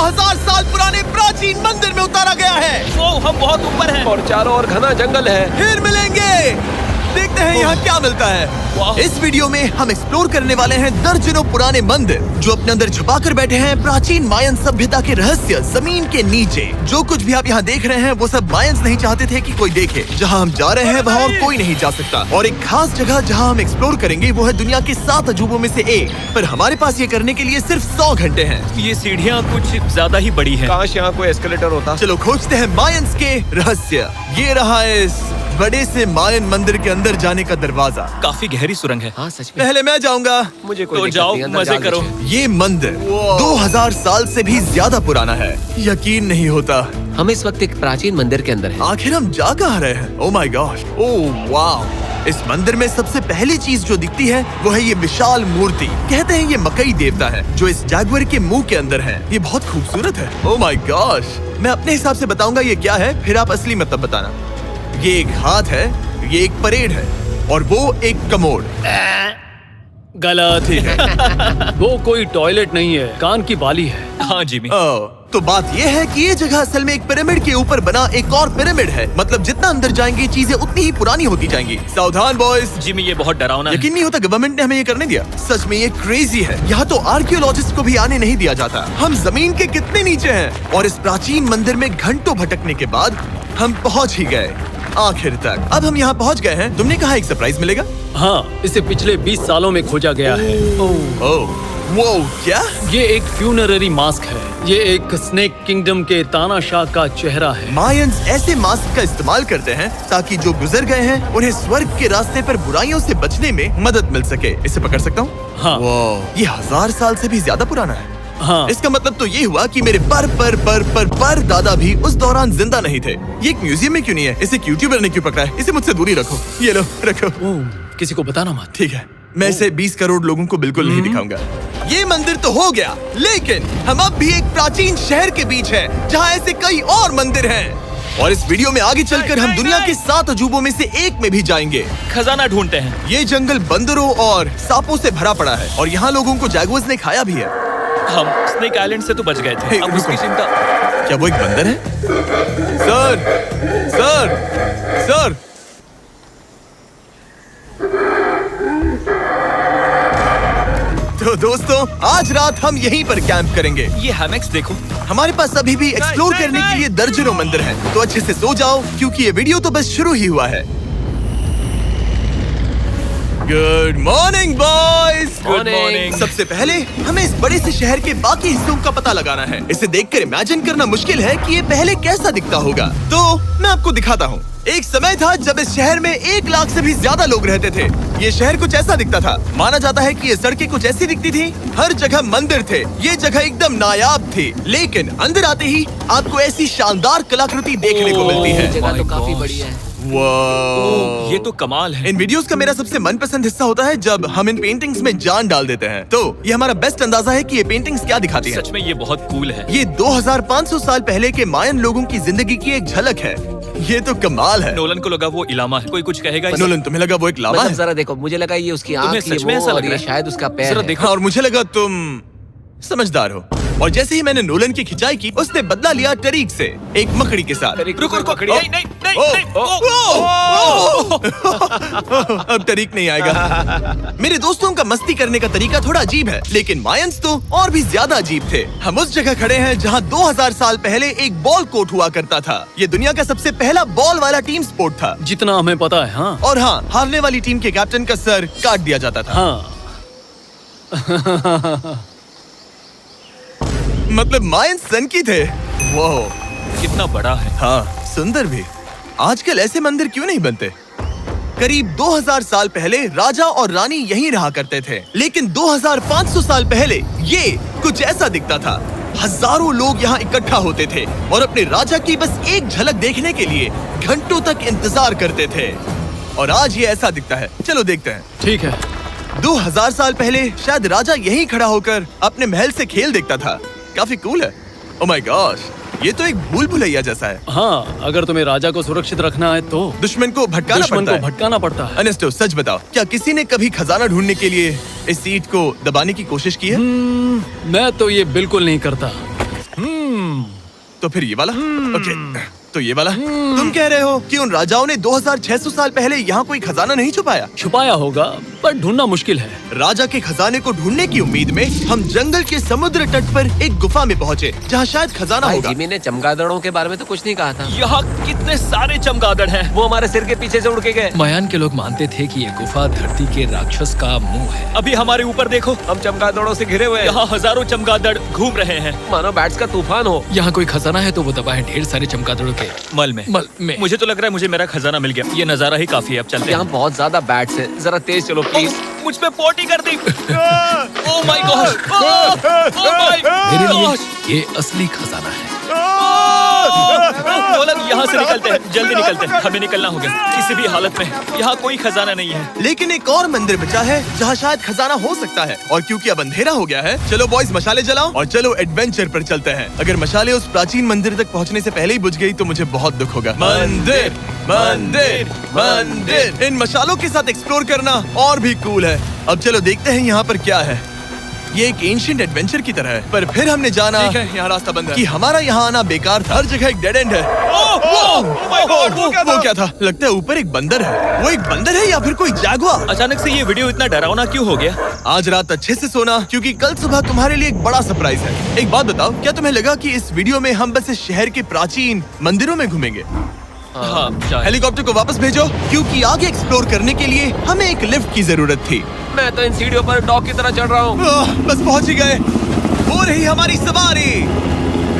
2000 साल पुराने प्राचीन मंदिर में उतारा गया है। वो हम बहुत ऊपर हैं और चारों ओर घना जंगल है। फिर मिलेंगे, देखते हैं यहाँ क्या मिलता है। इस वीडियो में हम एक्सप्लोर करने वाले हैं दर्जनों पुराने मंदिर जो अपने अंदर छुपा कर बैठे हैं प्राचीन मायन सभ्यता के रहस्य जमीन के नीचे। जो कुछ भी आप यहाँ देख रहे हैं वो सब मायंस नहीं चाहते थे कि कोई देखे। जहाँ हम जा रहे हैं वहाँ और कोई नहीं जा सकता। और एक खास जगह जहाँ हम एक्सप्लोर करेंगे वो है दुनिया के 7 अजूबों में से एक। पर हमारे पास ये करने के लिए सिर्फ 100 घंटे हैं। ये सीढ़ियाँ कुछ ज्यादा ही बड़ी हैं। काश यहाँ कोई एस्केलेटर होता। चलो खोजते हैं मायंस के रहस्य। ये रहा इस बड़े से मायन मंदिर के अंदर जाने का दरवाजा। काफी गहरी सुरंग है। हाँ सच में। पहले मैं जाऊंगा। मुझे कोई तो दिक्कत जाओ, नहीं, अंदर मजे जाने करो। दीजिए। ये मंदिर 2000 साल से भी ज्यादा पुराना है। यकीन नहीं होता। हम इस वक्त एक प्राचीन मंदिर के अंदर हैं। आखिर हम जा कहाँ रहे हैं? ओह माय गॉश, ओह वाह। इस मंदिर में सबसे पहली चीज जो दिखती है वो है ये विशाल मूर्ति। कहते हैं ये मकई देवता है जो इस जैगुआर के मुंह के अंदर है। ये बहुत खूबसूरत है। ओह माय गॉश, मैं अपने हिसाब से बताऊंगा ये क्या है, फिर आप असली मतलब बताना। ये एक हाथ है, ये एक परेड है और वो एक कमोड। गलत है। वो कोई टॉयलेट नहीं है, कान की बाली है। हाँ जिमी। तो बात यह है कि ये जगह असल में एक पिरामिड के ऊपर बना एक और पिरामिड है। मतलब जितना अंदर जाएंगे चीजें उतनी ही पुरानी होती जाएंगी। सावधान बॉयज। जिमी ये बहुत डरावना है। यकीन नहीं होता गवर्नमेंट ने हमें ये करने दिया। सच में ये क्रेजी है। यहाँ तो आर्कियोलॉजिस्ट को भी आने नहीं दिया जाता। हम जमीन के कितने नीचे हैं और इस प्राचीन मंदिर में घंटों भटकने के बाद हम पहुँच ही गए आखिर तक। अब हम यहाँ पहुँच गए हैं। तुमने कहा एक सरप्राइज मिलेगा। हाँ, इसे पिछले 20 सालों में खोजा गया है। ओह वो क्या? ये एक फ्यूनररी मास्क है। ये एक स्नेक किंगडम के तानाशाह का चेहरा है। मायंस ऐसे मास्क का इस्तेमाल करते हैं ताकि जो गुजर गए हैं उन्हें स्वर्ग के रास्ते पर बुराइयों से बचने में मदद मिल सके। इसे पकड़ सकता हूँ? हाँ। ये 1000 साल से भी ज्यादा पुराना है। हाँ। इसका मतलब तो ये हुआ कि मेरे पर दादा भी उस दौरान जिंदा नहीं थे। ये एक म्यूजियम में क्यों नहीं है? इसे यूट्यूबर ने क्यों पकड़ा है? इसे मुझसे दूरी रखो। ये लो रखो। किसी को बताना मत। ठीक है, मैं इसे 20 करोड़ लोगों को बिल्कुल नहीं दिखाऊंगा। ये मंदिर तो हो गया, लेकिन हम अब भी एक प्राचीन शहर के बीच हैं, जहाँ ऐसे कई और मंदिर हैं। और इस वीडियो में आगे चलकर हम दुनिया के 7 अजूबों में से एक में भी जाएंगे। खजाना ढूंढते हैं। ये जंगल बंदरों और सांपों से भरा पड़ा है और यहाँ लोगों को जैगुआर्स ने खाया भी है। हम स्नेक आइलैंड से तो बच गए थे। हे, अब उसकी रुको। चिंता। क्या वो एक बंदर है? Sir, sir, sir. तो दोस्तों आज रात हम यहीं पर कैंप करेंगे। ये हैमक्स देखो। हमारे पास अभी भी एक्सप्लोर करने के लिए दर्जनों मंदिर हैं। तो अच्छे से सो जाओ क्योंकि ये वीडियो तो बस शुरू ही हुआ है। Good morning boys. Good morning. सबसे पहले हमें इस बड़े से शहर के बाकी हिस्सों का पता लगाना है। इसे देखकर इमेजिन करना मुश्किल है कि ये पहले कैसा दिखता होगा। तो मैं आपको दिखाता हूँ। एक समय था जब इस शहर में 1 लाख से भी ज्यादा लोग रहते थे। ये शहर कुछ ऐसा दिखता था। माना जाता है कि ये सड़कें कुछ ऐसी दिखती थी। हर जगह मंदिर थे। ये जगह एकदम नायाब थी। लेकिन अंदर आते ही आपको ऐसी शानदार कलाकृति देखने को मिलती है। जगह तो काफी बड़ी है। वाह, ये तो कमाल है। इन वीडियोस का मेरा सबसे मनपसंद हिस्सा होता है जब हम इन पेंटिंग्स में जान डाल देते हैं। तो ये हमारा बेस्ट अंदाजा है कि ये पेंटिंग्स क्या दिखाती हैं। सच में ये बहुत कूल है। ये 2500 साल पहले के मायन लोगों की जिंदगी की एक झलक है। ये तो कमाल है। नोलन को लगा वो इलामा है। कोई कुछ कहेगा इसे? नोलन, तुम्हें लगा वो एक लावा मतलब है? जरा देखो, मुझे लगा ये उसकी आँख, तुम्हें ये सच में वो, ऐसा और लग रहा ये है? शायद उसका पैर जरा है। देखो। और मुझे लगा तुम समझदार हो। और जैसे ही मैंने नोलन की खिंचाई की, उसने बदला लिया टरीक से, एक मकड़ी के साथ। रुको रुको। ओ, नहीं नहीं नहीं ओ, नहीं। ओ, ओ, अब टरीक नहीं आएगा। मेरे दोस्तों का मस्ती करने का तरीका थोड़ा अजीब है, लेकिन मायंस तो और भी ज्यादा अजीब थे। हम उस जगह खड़े हैं जहाँ 2000 साल पहले एक बॉल कोर्ट हुआ करता था। ये दुनिया का सबसे पहला बॉल वाला टीम स्पोर्ट था। जितना हमें पता है। हाँ। और हाँ, हारने वाली टीम के कैप्टन का सर काट दिया जाता था। हाँ। मतलब मायंस सन की थे। वो कितना बड़ा है। हाँ, सुंदर भी। आजकल ऐसे मंदिर क्यों नहीं बनते? करीब 2000 साल पहले राजा और रानी यहीं रहा करते थे, लेकिन 2500 साल पहले ये कुछ ऐसा दिखता था। हजारों लोग यहाँ इकट्ठा होते थे और अपने राजा की बस एक झलक देखने के लिए घंटों तक इंतजार करते थे। और आज ये ऐसा दिखता है। चलो देखते हैं। ठीक है। 2000 साल पहले शायद राजा यहीं खड़ा होकर अपने महल से खेल देखता था। काफी कूल है। ओह माय गॉश, ये तो एक भूल भुलैया जैसा है। हाँ, अगर तुम्हें राजा को सुरक्षित रखना है तो दुश्मन को भटकाना पड़ता है। अनेस्टो, सच बताओ, क्या किसी ने कभी खजाना ढूंढने के लिए इस सीट को दबाने की कोशिश की है? मैं तो ये बिल्कुल नहीं करता। तो फिर ये वाला? ओके, तो ये वाला? तुम कह रहे हो कि उन राजाओं ने 2600 साल पहले यहाँ कोई खजाना नहीं छुपाया? छुपाया होगा पर ढूंढना मुश्किल है। राजा के खजाने को ढूंढने की उम्मीद में हम जंगल के समुद्र तट पर एक गुफा में पहुँचे जहाँ शायद खजाना भाई होगा। जिमी ने चमगादड़ों के बारे में तो कुछ नहीं कहा था। यहाँ कितने सारे चमगादड़ हैं। वो हमारे सिर के पीछे से उड़ के गए। मायान के लोग मानते थे कि ये गुफा धरती के राक्षस का मुंह है। अभी हमारे ऊपर देखो, हम चमगादड़ों से घिरे हुए हैं। यहाँ हजारों चमगादड़ घूम रहे हैं। मानो बैट्स का तूफान हो। यहाँ कोई खजाना है तो वो दबा है ढेर सारे चमगादड़ों के मल में। में। मुझे तो लग रहा है मुझे मेरा खजाना मिल गया। ये नजारा ही काफी है, अब चलते यहाँ हैं। बहुत ज्यादा बैट्स है, जरा तेज चलो प्लीज। मुझ पे पोटी कर दी। Oh my God, oh my मेरे लिए गॉड। ये असली खजाना है। नोलन, यहाँ से निकलते हैं, जल्दी निकलते हैं, हमें निकलना होगा किसी भी हालत में। यहाँ कोई खजाना नहीं है। लेकिन एक और मंदिर बचा है जहाँ शायद खजाना हो सकता है, और क्योंकि अब अंधेरा हो गया है, चलो बॉयज मशाले जलाओ और चलो एडवेंचर पर चलते हैं। अगर मशाले उस प्राचीन मंदिर तक पहुँचने से पहले ही बुझ गई तो मुझे बहुत दुख होगा। मंदिर, मंदिर, मंदिर। इन मशालों के साथ एक्सप्लोर करना और भी कूल है। अब चलो देखते हैं यहाँ पर क्या है। ये एक एंशिएंट एडवेंचर की तरह है, पर फिर हमने जाना ठीक है, यहाँ रास्ता बंद है। कि हमारा यहाँ आना बेकार था। हर जगह एक डेड एंड है। my God, वो क्या था? लगता है ऊपर एक बंदर है। वो एक बंदर है या फिर कोई जागुआर? अचानक से ये वीडियो इतना डरावना क्यों हो गया? आज रात अच्छे से सोना, क्योंकि कल सुबह तुम्हारे लिए एक बड़ा सरप्राइज है। एक बात बताओ, क्या तुम्हें लगा कि इस वीडियो में हम बस इस शहर के प्राचीन मंदिरों में घूमेंगे? हाँ, शायद। हेलीकॉप्टर को वापस भेजो, क्योंकि आगे एक्सप्लोर करने के लिए हमें एक लिफ्ट की जरूरत थी। मैं तो इन सीढ़ियों पर डॉग की तरह चढ़ रहा हूँ। बस पहुंच ही गए। हो रही हमारी सवारी।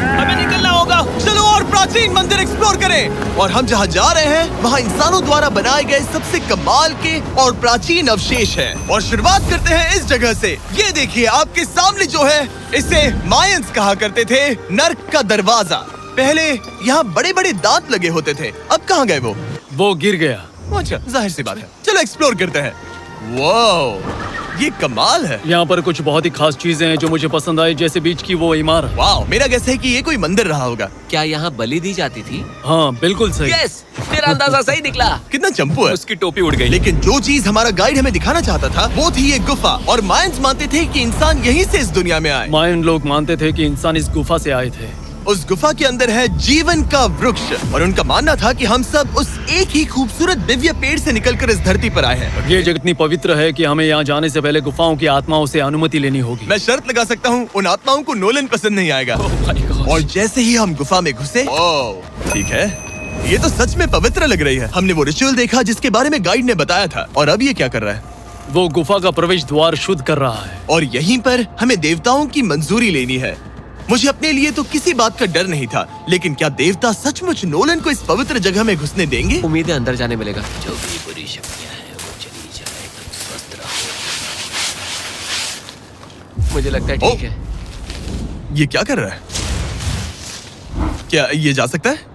हमें निकलना होगा। चलो और प्राचीन मंदिर एक्सप्लोर करें। और हम जहाँ जा रहे हैं वहाँ इंसानों द्वारा बनाए गए सबसे कमाल के और प्राचीन अवशेष हैं। और शुरुआत करते हैं इस जगह से। ये देखिए आपके सामने जो है, इसे मायंस कहा करते थे नर्क का दरवाजा। पहले यहाँ बड़े बड़े दांत लगे होते थे, अब कहाँ गए वो? वो गिर गया। अच्छा, जाहिर सी बात है। चलो एक्सप्लोर करते हैं। वाओ, ये कमाल है। यहाँ पर कुछ बहुत ही खास चीजें हैं जो मुझे पसंद आई, जैसे बीच की वो इमारत। वाओ, मेरा गेस है कि ये कोई मंदिर रहा होगा। क्या यहाँ बलि दी जाती थी? हाँ बिल्कुल सही। यस, मेरा अंदाजा सही निकला। कितना चंपू है। उसकी टोपी उड़ गई। लेकिन जो चीज हमारा गाइड हमें दिखाना चाहता था वो थी ये गुफा। और मायंस मानते थे कि इंसान यहीं से इस दुनिया में आए। मायन लोग मानते थे कि इंसान इस गुफा से आए थे। उस गुफा के अंदर है जीवन का वृक्ष, और उनका मानना था कि हम सब उस एक ही खूबसूरत दिव्य पेड़ से निकलकर इस धरती पर आए हैं। ये जगह इतनी पवित्र है कि हमें यहाँ जाने से पहले गुफाओं की आत्माओं से अनुमति लेनी होगी। मैं शर्त लगा सकता हूँ उन आत्माओं को नोलन पसंद नहीं आएगा। ओह माय गॉड। और जैसे ही हम गुफा में घुसे, ठीक है, ये तो सच में पवित्र लग रही है। हमने वो रिचुअल देखा जिसके बारे में गाइड ने बताया था। और अब ये क्या कर रहा है? वो गुफा का प्रवेश द्वार शुद्ध कर रहा है। और यहीं पर हमें देवताओं की मंजूरी लेनी है। मुझे अपने लिए तो किसी बात का डर नहीं था, लेकिन क्या देवता सचमुच नोलन को इस पवित्र जगह में घुसने देंगे? उम्मीद है अंदर जाने मिलेगा। जो भी बुरी शक्तियाँ हैं वो चली जाए, तुम स्वस्थ रहो। मुझे लगता है ओ, ठीक है। ये क्या कर रहा है? क्या ये जा सकता है?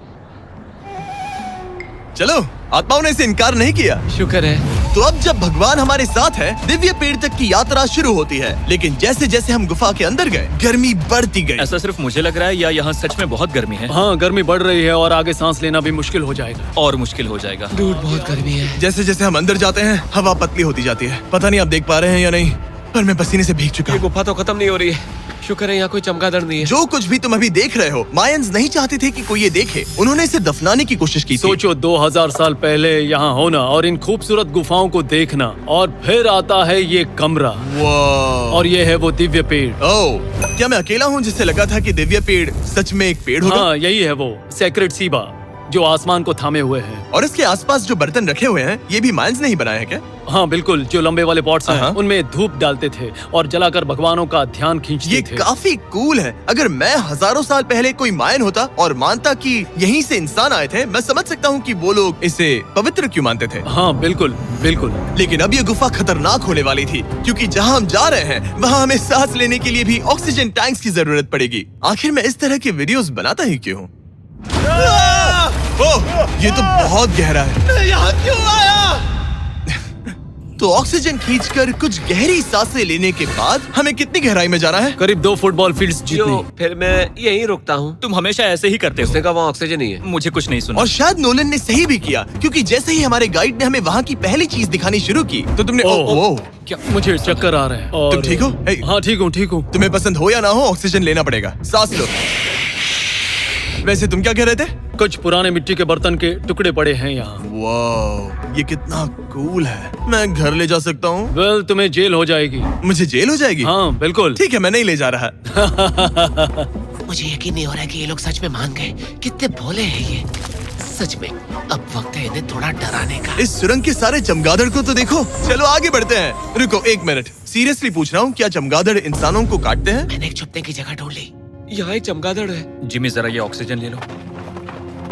चलो, आत्माओं ने इसे इनकार नहीं किया। शुक्र है। तो अब जब भगवान हमारे साथ है, दिव्य पेड़ तक की यात्रा शुरू होती है। लेकिन जैसे जैसे हम गुफा के अंदर गए, गर्मी बढ़ती गई। ऐसा सिर्फ मुझे लग रहा है या यहाँ सच में बहुत गर्मी है? हाँ, गर्मी बढ़ रही है और आगे सांस लेना भी मुश्किल हो जाएगा। और मुश्किल हो जाएगा। दूध बहुत गर्मी है। जैसे जैसे हम अंदर जाते हैं, हवा पतली होती जाती है। पता नहीं आप देख पा रहे हैं या नहीं, पर मैं पसीने से भीग चुका ये हूँ। गुफा तो खत्म नहीं हो रही है। शुक्र है यहाँ कोई चमगादड़ नहीं है। जो कुछ भी तुम अभी देख रहे हो, मायंस नहीं चाहते थे कि कोई ये देखे। उन्होंने इसे दफनाने की कोशिश की थी। सोचो 2000 साल पहले यहाँ होना और इन खूबसूरत गुफाओं को देखना, और फिर आता है ये कमरा, वाह। और ये है वो दिव्य पेड़। ओह, क्या मैं अकेला हूँ जिससे लगा था कि दिव्य पेड़ सच में एक पेड़ होगा? हाँ, यही है वो सेक्रेड सीबा जो आसमान को थामे हुए है। और इसके आसपास जो बर्तन रखे हुए हैं, ये भी मायंस ने ही बनाए हैं क्या? हाँ बिल्कुल, जो लंबे वाले पॉट्स हैं हाँ। उनमें धूप डालते थे और जलाकर भगवानों का ध्यान खींचते ये थे। काफी कूल है। अगर मैं हजारों साल पहले कोई मायन होता और मानता कि यहीं से इंसान आए थे, मैं समझ सकता हूँ कि वो लोग इसे पवित्र क्यों मानते थे। हाँ बिल्कुल बिल्कुल। लेकिन अब ये गुफा खतरनाक होने वाली थी, क्योंकि जहाँ हम जा रहे हैं वहाँ हमें सांस लेने के लिए भी ऑक्सीजन टैंक्स की जरूरत पड़ेगी। आखिर मैं इस तरह के वीडियोस बनाता ही क्यों हूँ? ओह, ये तो बहुत गहरा है। मैं यहाँ क्यों आया? तो ऑक्सीजन खींचकर कुछ गहरी सांसें लेने के बाद हमें कितनी गहराई में जाना है? करीब 2 फुटबॉल फील्ड्स जो जितनी। फिर मैं यहीं रुकता हूँ। तुम हमेशा ऐसे ही करते उसने हो। कहा वहाँ ऑक्सीजन नहीं है। मुझे कुछ नहीं सुना। और शायद नोलन ने सही भी किया, क्योंकि जैसे ही हमारे गाइड ने हमें वहाँ की पहली चीज दिखानी शुरू की तो तुमने ओह, क्या मुझे चक्कर आ रहे हैं। और तुम ठीक हो? हाँ ठीक हूँ ठीक हूँ। तुम्हें पसंद हो या ना हो, ऑक्सीजन लेना पड़ेगा। सांस लो। वैसे तुम क्या कह रहे थे? कुछ पुराने मिट्टी के बर्तन के टुकड़े पड़े हैं यहाँ। वाह, ये कितना कूल है। मैं घर ले जा सकता हूँ? वेल, तुम्हें जेल हो जाएगी। मुझे जेल हो जाएगी? हाँ बिल्कुल। ठीक है, मैं नहीं ले जा रहा। मुझे यकीन नहीं हो रहा है कि ये लोग सच में मान गए। कितने भोले हैं ये। सच में अब वक्त है इन्हें थोड़ा डराने का। इस सुरंग के सारे चमगादड़ को तो देखो। चलो आगे बढ़ते हैं। रुको एक मिनट, सीरियसली पूछ रहा हूँ, क्या चमगादड़ इंसानों को काटते हैं? मैंने एक छुपने की जगह ढूंढ ली। यहाँ एक चमगादड़ है। जिमी जरा ये ऑक्सीजन ले लो।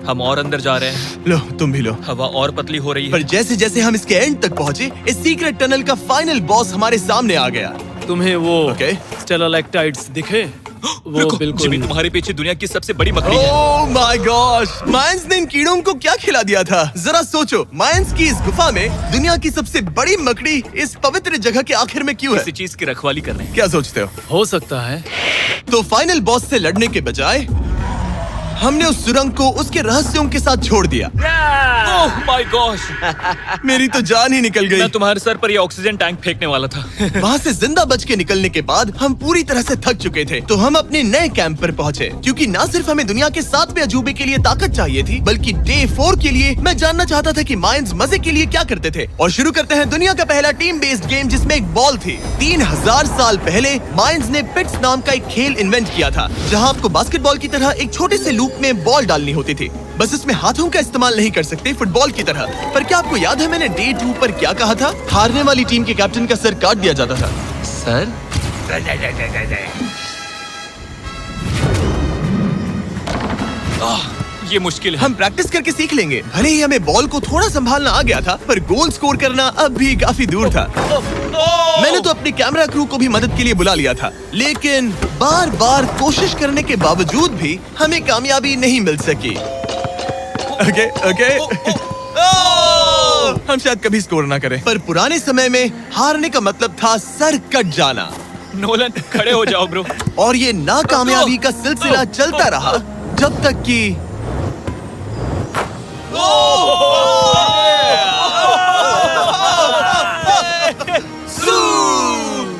हम और अंदर जा रहे हैं। लो तुम भी लो। हवा और पतली हो रही पर है। जैसे जैसे हम इसके एंड तक पहुँचे, इस सीक्रेट टनल का फाइनल बॉस हमारे सामने आ गया। तुम्हें वो ओके। स्टेलाक्टाइट्स दिखे? वो रुको, बिल्कुल। जिमी तुम्हारे पीछे दुनिया की सबसे बड़ी मकड़ी है। ओह माय गॉश, मायंस ने इन कीड़ों को क्या खिला दिया था? जरा सोचो, मायंस की इस गुफा में दुनिया की सबसे बड़ी मकड़ी इस पवित्र जगह के आखिर में क्यों है? किसी चीज की रखवाली कर रहे हैं। क्या सोचते हो सकता है। तो फाइनल बॉस से लड़ने के बजाय हमने उस सुरंग को उसके रहस्यों के साथ छोड़ दिया। ओह माय गॉश, मेरी तो जान ही निकल गई। मैं तुम्हारे सर पर ये ऑक्सीजन टैंक फेंकने वाला था। वहाँ से जिंदा बच के निकलने के बाद हम पूरी तरह से थक चुके थे, तो हम अपने नए कैंप पर पहुँचे। क्योंकि न सिर्फ हमें दुनिया के 7वें अजूबे के लिए ताकत चाहिए थी, बल्कि डे 4 के लिए मैं जानना चाहता था कि मायंस मजे के लिए क्या करते थे। और शुरू करते हैं दुनिया का पहला टीम बेस्ड गेम, जिसमें एक बॉल थी। 3000 साल पहले मायंस ने पिट्स नाम का एक खेल इन्वेंट किया था, जहाँ आपको बास्केटबॉल की तरह एक छोटे से लूप में बॉल डालनी होती थी। बस इसमें हाथों का इस्तेमाल नहीं कर सकते, फुटबॉल की तरह। पर क्या आपको याद है मैंने डे 2 पर क्या कहा था? हारने वाली टीम के कैप्टन का सर काट दिया जाता था। सर ये मुश्किल है। हम प्रैक्टिस करके सीख लेंगे। भले ही हमें बॉल को थोड़ा संभालना आ गया था, पर गोल स्कोर करना अब भी काफी दूर था। मैंने तो अपने कैमरा क्रू को भी मदद के लिए बुला लिया था, लेकिन बार बार कोशिश करने के बावजूद भी हमें कामयाबी नहीं मिल सकी। ओके ओके हम शायद कभी स्कोर ना करें, पर पुराने समय में हारने का मतलब था सर कट जाना। नोलन खड़े हो जाओ ब्रो। और ये नाकामयाबी का सिलसिला चलता रहा जब तक कि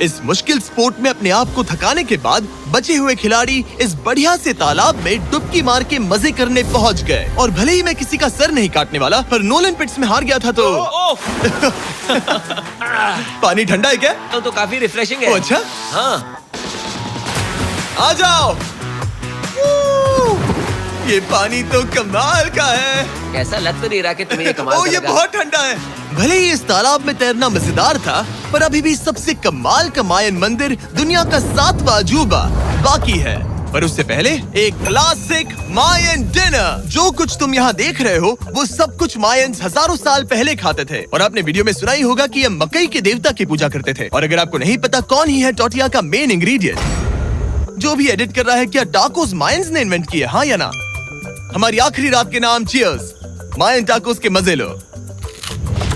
इस मुश्किल स्पोर्ट में अपने आप को थकाने के बाद बचे हुए खिलाड़ी इस बढ़िया से तालाब में डुबकी मार के मजे करने पहुंच गए। और भले ही मैं किसी का सर नहीं काटने वाला, पर नोलन पिट्स में हार गया था तो पानी ठंडा है क्या? तो काफी रिफ्रेशिंग है। ओ, अच्छा हाँ। आ जाओ। ये पानी तो कमाल का है। ऐसा लग तो नहीं रहा कि तुम्हें ये कमाल ओ, ये करेगा। बहुत ठंडा है। भले ही इस तालाब में तैरना मजेदार था, पर अभी भी सबसे कमाल का मायन मंदिर, दुनिया का 7वां अजूबा बाकी है। पर उससे पहले एक क्लासिक मायन डिनर। जो कुछ तुम यहाँ देख रहे हो, वो सब कुछ मायंस हजारों साल पहले खाते थे। और आपने वीडियो में सुना ही होगा कि ये मकई के देवता की पूजा करते थे। और अगर आपको नहीं पता कौन ही है टोटिया का मेन इंग्रेडिएंट, जो भी एडिट कर रहा है, क्या टाकोस मायंस ने इन्वेंट किए, हाँ या ना? हमारी आखिरी रात के नाम चीयर्स, मायन टाकोस के मजे लो।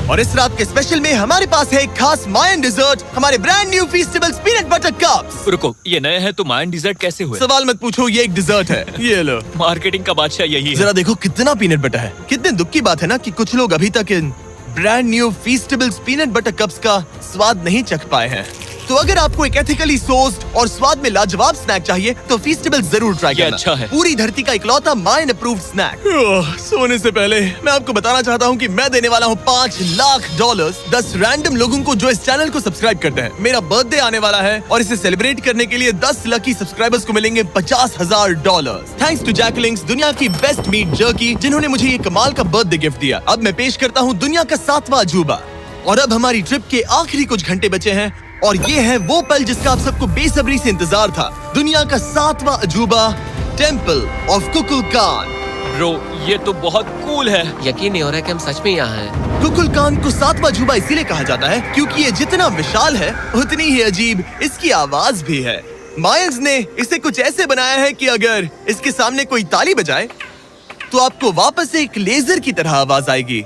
और इस रात के स्पेशल में हमारे पास है एक खास मायन डिजर्ट, हमारे brand new Feastables peanut butter cups. रुको, ये नए हैं तो मायन डिजर्ट कैसे हुए? सवाल मत पूछो, ये एक डिजर्ट है। ये लो। मार्केटिंग का बादशाह यही है। जरा देखो कितना पीनट बटर है। कितने दुख की बात है ना कि कुछ लोग अभी तक इन brand new Feastables peanut butter cups का स्वाद नहीं चख पाए हैं। तो अगर आपको एक एथिकली सोर्स्ड और स्वाद में लाजवाब स्नैक चाहिए, तो फीस्टेबल जरूर ट्राई ये करना। अच्छा है। पूरी धरती का इकलौता मायन अप्रूव्ड स्नैक। सोने से पहले मैं आपको बताना चाहता हूँ कि मैं देने वाला हूँ $5 लाख 10 रैंडम लोगों को जो इस चैनल को सब्सक्राइब करते हैं। मेरा बर्थडे आने वाला है और इसे सेलिब्रेट करने के लिए 10 लकी सब्सक्राइबर्स को मिलेंगे $50,000। थैंक्स टू जैकलिंग्स, दुनिया की बेस्ट मीट जर्की, जिन्होंने मुझे ये कमाल का बर्थडे गिफ्ट दिया। अब मैं पेश करता हूँ दुनिया का 7वां अजूबा। और अब हमारी ट्रिप के आखिरी कुछ घंटे बचे हैं, और ये है वो पल जिसका आप सबको बेसब्री से इंतजार था। दुनिया का 7वां अजूबा, टेम्पल ऑफ कुकुलकान। ब्रो, ये तो बहुत कूल है। यकीन नहीं हो रहा है कि हम सच में यहाँ हैं। कुकुलकान को 7वां अजूबा इसीलिए कहा जाता है क्योंकि ये जितना विशाल है, उतनी ही अजीब इसकी आवाज भी है। मायंस ने इसे कुछ ऐसे बनाया है कि अगर इसके सामने कोई ताली बजाए, तो आपको वापस एक लेजर की तरह आवाज आएगी।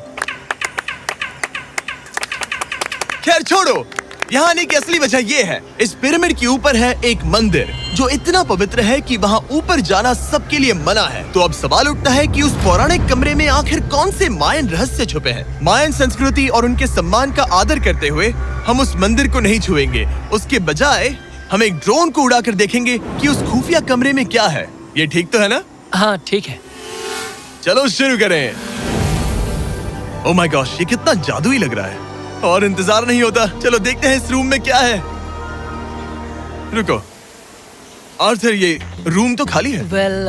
खैर छोड़ो, यहाँ आने की असली वजह ये है, इस पिरामिड के ऊपर है एक मंदिर जो इतना पवित्र है कि वहाँ ऊपर जाना सबके लिए मना है। तो अब सवाल उठता है कि उस पौराणिक कमरे में आखिर कौन से मायन रहस्य छुपे हैं। मायन संस्कृति और उनके सम्मान का आदर करते हुए हम उस मंदिर को नहीं छुएंगे। उसके बजाय हम एक ड्रोन को उड़ाकर देखेंगे कि उस खुफिया कमरे में क्या है। ये ठीक तो है ना? हाँ ठीक है। चलो शुरू करें। ओह माय गॉश, ये कितना जादुई लग रहा है और इंतजार नहीं होता। चलो देखते हैं इस रूम में क्या है। रुको आर्थर, ये रूम तो खाली है। वेल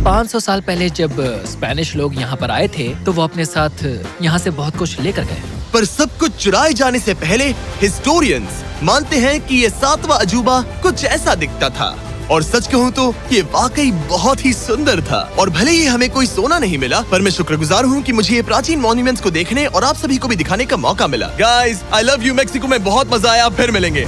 500 साल पहले जब स्पेनिश लोग यहाँ पर आए थे तो वो अपने साथ यहाँ से बहुत कुछ लेकर गए। पर सब कुछ चुराए जाने से पहले हिस्टोरियंस मानते हैं कि ये 7वां अजूबा कुछ ऐसा दिखता था। और सच कहूँ तो ये वाकई बहुत ही सुंदर था। और भले ही हमें कोई सोना नहीं मिला, पर मैं शुक्रगुजार हूँ कि मुझे ये प्राचीन मॉन्यूमेंट्स को देखने और आप सभी को भी दिखाने का मौका मिला। Guys, I love you Mexico में बहुत मजा आया। फिर मिलेंगे।